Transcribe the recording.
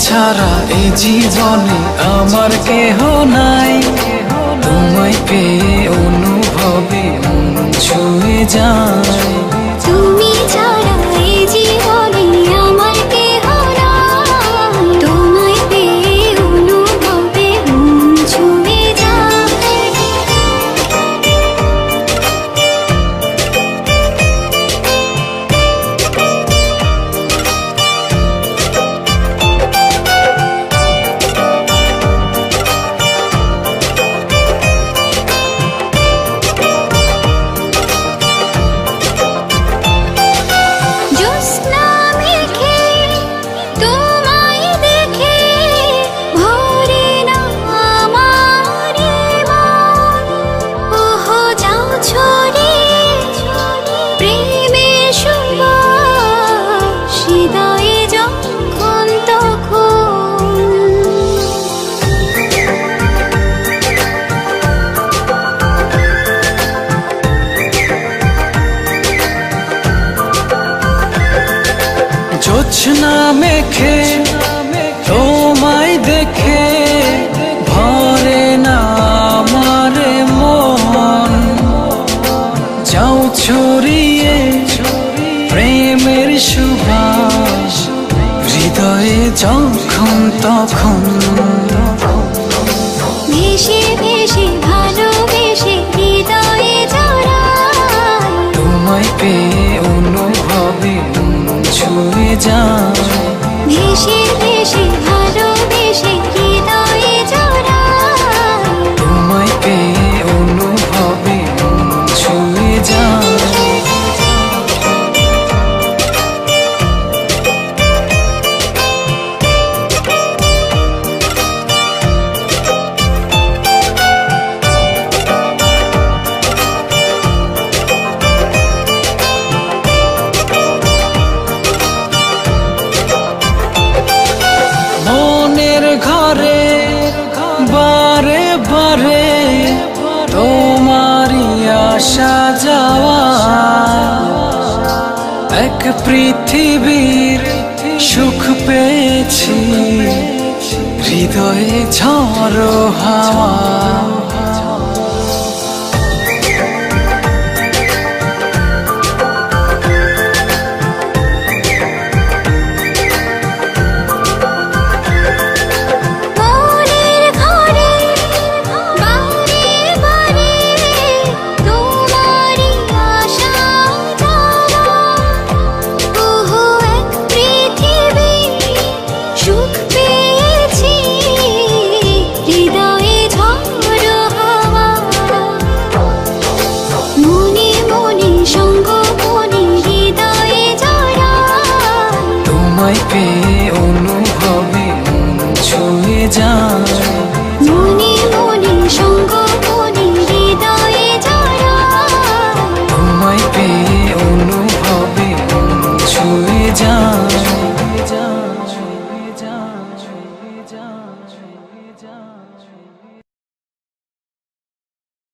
ছাড়া এই জীবনে আমার কেহ নাই। তোমায় পেয়ে অনুভবে মন ছুঁয়ে যায়। তুমি ছাড়া এই জীবনে আমার কেহ নাই। তোমায় পেয়ে অনুভবে মন ছুঁয়ে যায়। জোছনা মেখে তোমায় দেখে ভরে না আমার মন। যাও ছড়িয়ে প্রেমের সুবাস হৃদয়ে যখন তখন। ভেসে ভেসে ভালোবেসে হৃদয়ে জড়াই। তোমায় পেয়ে অনুভবে মন ছুঁয়ে যায়। ভেসে ভেসে ভালোবেসে হৃদয়ে জড়াই। তোমায় পেয়ে অনুভবে মন ছুঁয়ে যায়। ঘরে বারে বারে তোমারই আসা যাওয়া। এক পৃথিবীর সুখ পেয়েছি হৃদয়ে ঝড়ো হাওয়া। তোমায় পেয়ে অনুভবে মন ছুঁয়ে যায়।